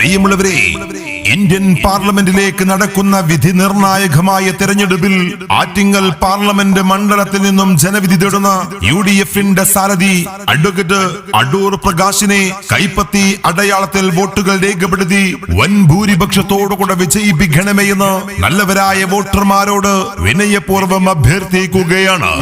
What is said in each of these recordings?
പ്രിയമുള്ളവരെ, ഇന്ത്യൻ പാർലമെന്റിലേക്ക് നടക്കുന്ന വിധി നിർണായകമായ തെരഞ്ഞെടുപ്പിൽ ആറ്റിങ്ങൽ പാർലമെന്റ് മണ്ഡലത്തിൽ നിന്നും ജനവിധി തേടുന്ന UDFന്റെ സാരഥി അഡ്വക്കേറ്റ് അടൂർ പ്രകാശിനെ കൈപ്പത്തി അടയാളത്തിൽ വോട്ടുകൾ രേഖപ്പെടുത്തി വൻ ഭൂരിപക്ഷത്തോടുകൂടെ വിജയിപ്പിക്കണമേ എന്ന് നല്ലവരായ വോട്ടർമാരോട് വിനയപൂർവ്വം അഭ്യർത്ഥിക്കുകയാണ്.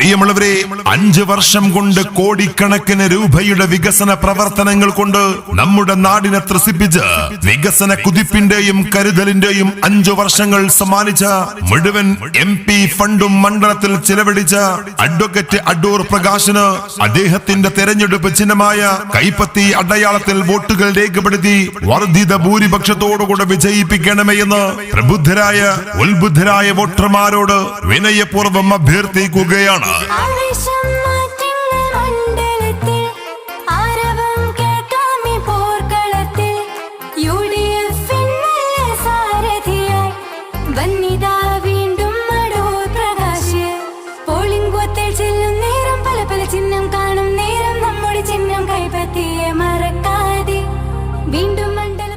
പ്രിയമുള്ളവരെ, 5 വർഷം കൊണ്ട് കോടിക്കണക്കിന് രൂപയുടെ വികസന പ്രവർത്തനങ്ങൾ കൊണ്ട് നമ്മുടെ നാടിനെ ത്രസിപ്പിച്ച് വികസന കുതിപ്പിന്റെയും കരുതലിന്റെയും 5 വർഷങ്ങൾ സമ്മാനിച്ച മുഴുവൻ MP ഫണ്ടും മണ്ഡലത്തിൽ ചിലവഴിച്ച അഡ്വക്കേറ്റ് അടൂർ പ്രകാശിന് അദ്ദേഹത്തിന്റെ തെരഞ്ഞെടുപ്പ് ചിഹ്നമായ കൈപ്പത്തി അടയാളത്തിൽ വോട്ടുകൾ രേഖപ്പെടുത്തി വർദ്ധിത ഭൂരിപക്ഷത്തോടുകൂടെ വിജയിപ്പിക്കണമേ എന്ന് പ്രബുദ്ധരായ ഉത്ബുദ്ധരായ വോട്ടർമാരോട് വിനയപൂർവ്വം അഭ്യർത്ഥിക്കുകയാണ്.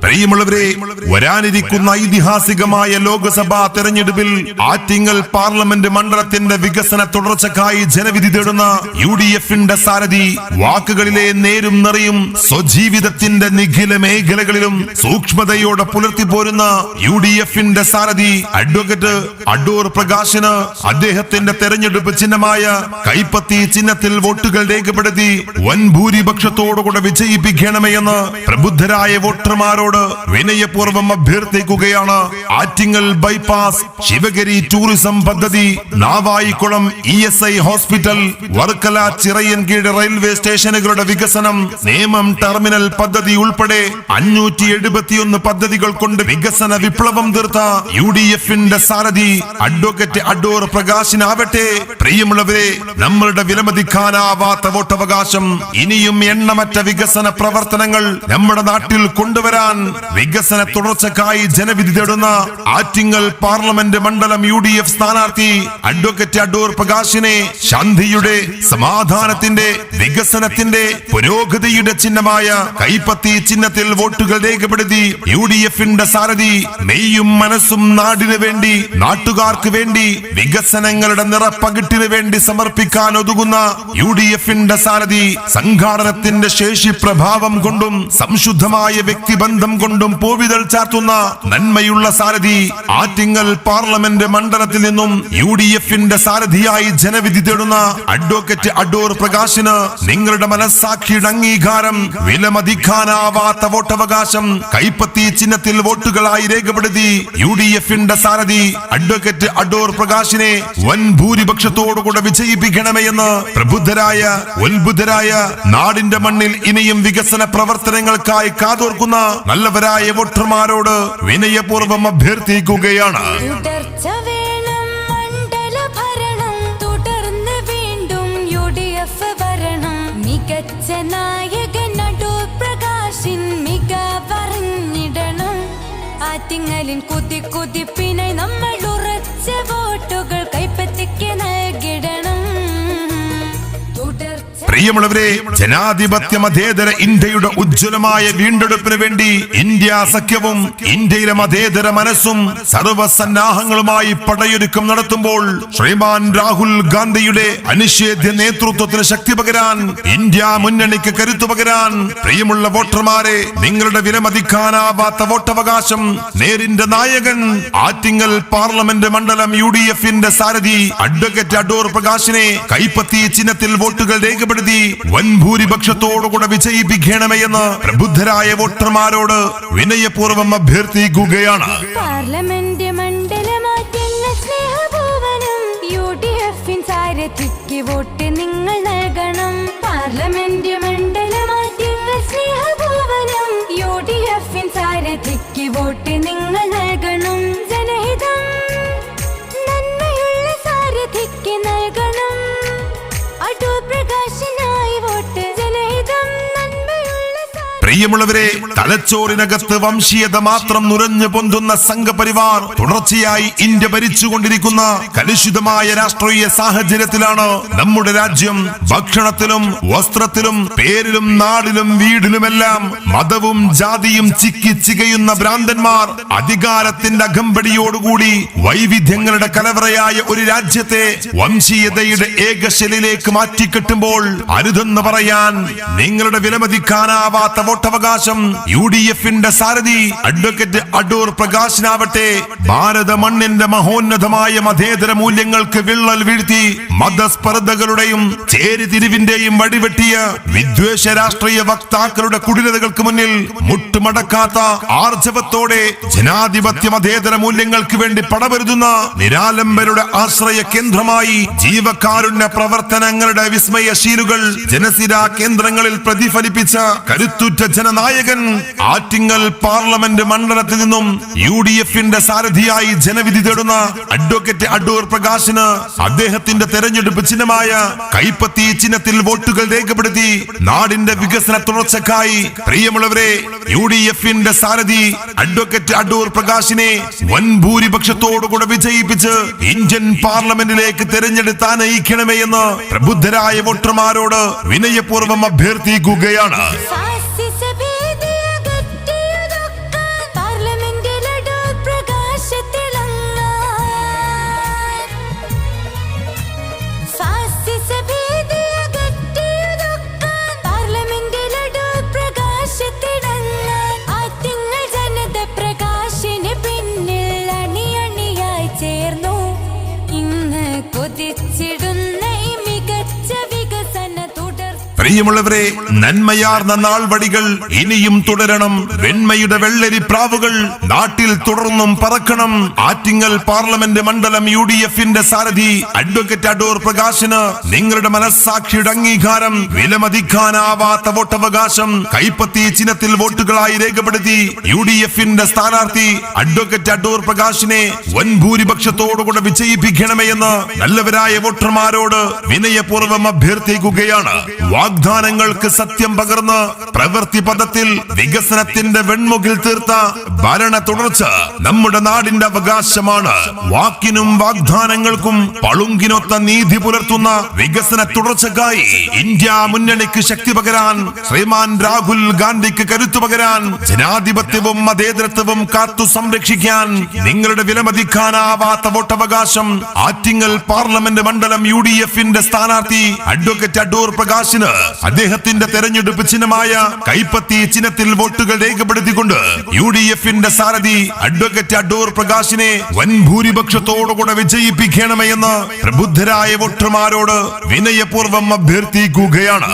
പ്രിയമുള്ളവരെ, വരാനിരിക്കുന്ന ഐതിഹാസികമായ ലോക്സഭാ തെരഞ്ഞെടുപ്പിൽ ആറ്റിങ്ങൽ പാർലമെന്റ് മണ്ഡലത്തിന്റെ വികസന തുടർച്ചക്കായി ജനവിധി തേടുന്ന UDFന്റെ സാരഥി വാക്കുകളിലെ നേരും നിറയും സ്വജീവിതത്തിന്റെ നിഖില മേഖലകളിലും സൂക്ഷ്മതയോടെ പുലർത്തിപ്പോരുന്ന UDFന്റെ സാരഥി അഡ്വക്കേറ്റ് അടൂർ പ്രകാശിന് അദ്ദേഹത്തിന്റെ തെരഞ്ഞെടുപ്പ് ചിഹ്നമായ കൈപ്പത്തി ചിഹ്നത്തിൽ വോട്ടുകൾ രേഖപ്പെടുത്തി വൻ ഭൂരിപക്ഷത്തോടുകൂടെ വിജയിപ്പിക്കണമേ എന്ന് പ്രബുദ്ധരായ വോട്ടർമാരോട് വിനയപൂർവ്വം അഭ്യർത്ഥിക്കുകയാണ്. ആറ്റിങ്ങൽ ബൈപ്പാസ്, ശിവഗിരി ടൂറിസം പദ്ധതി, Navaikulam ESI hospital, Varkala Chirayinkeezhu railway സ്റ്റേഷനുകളുടെ വികസനം, നേമം ടെർമിനൽ പദ്ധതി ഉൾപ്പെടെ 571 പദ്ധതികൾ കൊണ്ട് വികസന വിപ്ലവം തീർത്ത UDFന്റെ സാരഥി അഡ്വക്കേറ്റ് അടൂർ പ്രകാശിനാവട്ടെ, പ്രിയമുള്ളവരെ, നമ്മളുടെ വിലമതിക്കാനാവാത്ത വോട്ടവകാശം ഇനിയും എണ്ണമറ്റ വികസന പ്രവർത്തനങ്ങൾ നമ്മുടെ നാട്ടിൽ കൊണ്ടുവരാൻ വികസന തുടർച്ചക്കായി ജനവിധി തേടുന്ന ആറ്റിങ്ങൽ പാർലമെന്റ് മണ്ഡലം UDF സ്ഥാനാർത്ഥി അഡ്വക്കേറ്റ് അടൂർ പ്രകാശിനെ ശാന്തിയുടെ, സമാധാനത്തിന്റെ, വികസനത്തിന്റെ, പുരോഗതിയുടെ ചിഹ്നമായ കൈപ്പത്തി ചിഹ്നത്തിൽ വോട്ടുകൾ രേഖപ്പെടുത്തി UDFന്റെ സാരഥി മെയ്യും മനസ്സും നാടിനു വേണ്ടി, നാട്ടുകാർക്ക് വേണ്ടി, വികസനങ്ങളുടെ നിറപ്പകിട്ടിന് വേണ്ടി സമർപ്പിക്കാൻ ഒതുങ്ങുന്ന UDFന്റെ സാരഥി സംഘാടനത്തിന്റെ ശേഷി പ്രഭാവം കൊണ്ടും സംശുദ്ധമായ വ്യക്തിബന്ധം കൊണ്ടും പോവിതൾ ചാർത്തുന്ന നന്മയുള്ള സാരഥി ആറ്റിങ്ങൽ പാർലമെന്റ് മണ്ഡലത്തിൽ നിന്നും UDFന്റെ സാരഥിയായി ജനവിധി തേടുന്ന അഡ്വക്കേറ്റ് അടൂർ പ്രകാശിന് നിങ്ങളുടെ മനസ്സാക്ഷിയുടെ അംഗീകാരം, വിലമതിക്കാനാവാത്ത വോട്ടവകാശം കൈപ്പത്തി ചിഹ്നത്തിൽ വോട്ടുകളായി രേഖപ്പെടുത്തി UDFന്റെ സാരഥി അഡ്വക്കേറ്റ് അടൂർ പ്രകാശിനെ വൻ ഭൂരിപക്ഷത്തോടുകൂടെ വിജയിപ്പിക്കണമേ എന്ന് പ്രബുദ്ധരായ ഉത്ബുദ്ധരായ നാടിന്റെ മണ്ണിൽ ഇനിയും വികസന പ്രവർത്തനങ്ങൾക്കായി കാതോർക്കുന്ന നല്ലവരായ വോട്ടർമാരോട് വിനയപൂർവ്വം അഭ്യർത്ഥിക്കുകയാണ്. ആറ്റിങ്ങലിൻ കുതിപ്പിനായി നമ്മൾ ഉറച്ച വോട്ടുകൾ കൈപ്പത്തിക്ക് നൽകിടണം. പ്രിയമുള്ളവരെ, ജനാധിപത്യ മതേതര ഇന്ത്യയുടെ ഉജ്ജ്വലമായ വീണ്ടെടുപ്പിന് വേണ്ടി ഇന്ത്യ സഖ്യവും ഇന്ത്യയിലെ മതേതര മനസ്സും സർവസന്നാഹങ്ങളുമായി പടയൊരുക്കം നടത്തുമ്പോൾ ശ്രീമാൻ രാഹുൽ ഗാന്ധിയുടെ അനിഷേധ്യ നേതൃത്വത്തിന് ശക്തി പകരാൻ, ഇന്ത്യ മുന്നണിക്ക് കരുത്തു പകരാൻ, പ്രിയമുള്ള വോട്ടർമാരെ, നിങ്ങളുടെ വിലമതിക്കാനാവാത്ത വോട്ടവകാശം നേരിന്റെ നായകൻ ആറ്റിങ്ങൽ പാർലമെന്റ് മണ്ഡലം UDFന്റെ സാരഥി അഡ്വക്കേറ്റ് അടൂർ പ്രകാശിനെ കൈപ്പത്തി ചിഹ്നത്തിൽ വോട്ടുകൾ രേഖപ്പെടുത്തി വൻ ഭൂരിപക്ഷത്തോടുകൂടെ വിജയിപ്പിക്കണമേ എന്ന് പ്രബുദ്ധരായ വോട്ടർമാരോട് വിനയപൂർവ്വം അഭ്യർത്ഥിക്കുകയാണ്. പാർലമെന്റ് മണ്ഡലമാറ്റുന്ന സ്നേഹഭവനം UDFൻ സാരഥിക്ക് വോട്ട് നിങ്ങൾ നൽകണം. പാർലമെന്റ് മണ്ഡലമാറ്റുന്ന സ്നേഹഭവനം UDFൻ സാരഥിക്ക് വോട്ട് നിങ്ങൾ നൽകണം. ജനഹിതം നന്മയുള്ള സാരഥിക്ക് നൽകണം. അടൂർ പ്രകാശിനായി വോട്ട്, ജനഹിതം നന്മയുള്ള പ്രിയമുള്ളവരെ, തലച്ചോറിനകത്ത് വംശീയത മാത്രം നുരഞ്ഞു പൊന്തുന്ന സംഘപരിവാർ തുടർച്ചയായി ഇന്ത്യ ഭരിച്ചുകൊണ്ടിരിക്കുന്ന കലുഷിതമായ രാഷ്ട്രീയ സാഹചര്യത്തിലാണ് നമ്മുടെ രാജ്യം ഭക്ഷണത്തിലും വസ്ത്രത്തിലും പേരിലും നാടിലും വീടിലുമെല്ലാം മതവും ജാതിയും ചിക്കി ചികയുന്ന ഭ്രാന്തന്മാർ അധികാരത്തിന്റെ അകമ്പടിയോടുകൂടി വൈവിധ്യങ്ങളുടെ കലവറയായ ഒരു രാജ്യത്തെ വംശീയതയുടെ ഏകശലിലേക്ക് മാറ്റിക്കെട്ടുമ്പോൾ അരുതെന്ന് പറയാൻ നിങ്ങളുടെ വിലമതിക്കാനാവാത്ത വോട്ടവകാശം UDFന്റെ സാരഥി അഡ്വക്കേറ്റ് അടൂർ പ്രകാശനാവട്ടെ ഭാരത മണ്ണിന്റെ മഹോന്നതമായ മതേതര മൂല്യങ്ങൾക്ക് വിള്ളൽ വീഴ്ത്തി മതസ്പർദ്ധകളുടെയും ചേരിതിരിവിന്റെയും വടിവെട്ടിയ വിദ്വേഷ രാഷ്ട്രീയ വക്താക്കളുടെ കുടിലതകൾക്ക് മുന്നിൽ മുട്ടുമടക്കാത്ത ആർജവത്തോടെ ജനാധിപത്യ മതേതര മൂല്യങ്ങൾക്ക് വേണ്ടി പടപൊരുതുന്ന നിരാലംബരുടെ ആശ്രയ കേന്ദ്രമായി ജീവകാരുണ്യ പ്രവർത്തനങ്ങളുടെ വിസ്മയശീലുകൾ ജനസിരാ കേന്ദ്രങ്ങളിൽ പ്രതിഫലിപ്പിച്ച കരുത്തുറ്റ ജനനായകൻ ആറ്റിങ്ങൽ പാർലമെന്റ് മണ്ഡലത്തിൽ നിന്നും UDFന്റെ സാരഥിയായി ജനവിധി തേടുന്ന അഡ്വക്കേറ്റ് അടൂർ പ്രകാശിന് അദ്ദേഹത്തിന്റെ തെരഞ്ഞെടുപ്പ് ചിഹ്നമായ കൈപ്പത്തി ചിഹ്നത്തിൽ വോട്ടുകൾ രേഖപ്പെടുത്തി നാടിന്റെ വികസന തുടർച്ചക്കായി പ്രിയമുള്ളവരെ UDFന്റെ സാരഥി അഡ്വക്കേറ്റ് അടൂർ പ്രകാശിനെ വൻ ഭൂരിപക്ഷത്തോടുകൂടെ വിജയിപ്പിച്ച് ഇന്ത്യൻ പാർലമെന്റിലേക്ക് തെരഞ്ഞെടുത്ത് നയിക്കണമേ എന്ന് പ്രബുദ്ധരായ വോട്ടർമാരോട് വിനയപൂർവ്വം അഭ്യർത്ഥിക്കുകയാണ്. പ്രിയമുള്ളവരെ, നന്മയാർന്ന നാൾവടികൾ ഇനിയും തുടരണം. വെണ്മയുടെ വെള്ളരി പ്രാവുകൾ നാട്ടിൽ തുടർന്നും പറക്കണം. ആറ്റിങ്ങൽ പാർലമെന്റ് മണ്ഡലം UDFന്റെ സാരഥി അഡ്വക്കേറ്റ് അടൂർ പ്രകാശിന് നിങ്ങളുടെ മനസ്സാക്ഷിയുടെ അംഗീകാരം, വിലമതിക്കാനാവാത്ത വോട്ടവകാശം കൈപ്പത്തി ചിഹ്നത്തിൽ വോട്ടുകളായി രേഖപ്പെടുത്തി UDFന്റെ സ്ഥാനാർത്ഥി അഡ്വക്കേറ്റ് അടൂർ പ്രകാശിനെ വൻ ഭൂരിപക്ഷത്തോടുകൂടെ വിജയിപ്പിക്കണമേ എന്ന് നല്ലവരായ വോട്ടർമാരോട് വിനയപൂർവ്വം അഭ്യർത്ഥിക്കുകയാണ്. വാഗ്ദാനങ്ങൾക്ക് സത്യം പകർന്ന് പ്രവൃത്തി പദത്തിൽ വികസനത്തിന്റെ വെൺമുകിൽ തീർത്ത ഭരണ തുടർച്ച നമ്മുടെ നാടിന്റെ അവകാശമാണ്. വാക്കിനും വാഗ്ദാനങ്ങൾക്കും പളുങ്കിനൊത്ത നീതി പുലർത്തുന്ന വികസന തുടർച്ചക്കായി ഇന്ത്യ മുന്നണിക്ക് ശക്തി പകരാൻ, ശ്രീമാൻ രാഹുൽ ഗാന്ധിക്ക് കരുത്തു പകരാൻ, ജനാധിപത്യവും മതേതരത്വവും കാത്തു സംരക്ഷിക്കാൻ നിങ്ങളുടെ വിലമതിക്കാനാവാത്ത വോട്ടവകാശം ആറ്റിങ്ങൽ പാർലമെന്റ് മണ്ഡലം UDFന്റെ സ്ഥാനാർത്ഥി അഡ്വക്കേറ്റ് അടൂർ പ്രകാശിന് അദ്ദേഹത്തിന്റെ തെരഞ്ഞെടുപ്പ് ചിഹ്നമായ കൈപ്പത്തി ചിഹ്നത്തിൽ വോട്ടുകൾ രേഖപ്പെടുത്തിക്കൊണ്ട് UDFന്റെ സാരഥി അഡ്വക്കേറ്റ് അടൂർ പ്രകാശിനെ വൻ ഭൂരിപക്ഷത്തോടുകൂടെ വിജയിപ്പിക്കണമെന്ന് പ്രബുദ്ധരായ വോട്ടർമാരോട് വിനയപൂർവ്വം അഭ്യർത്ഥിക്കുകയാണ്.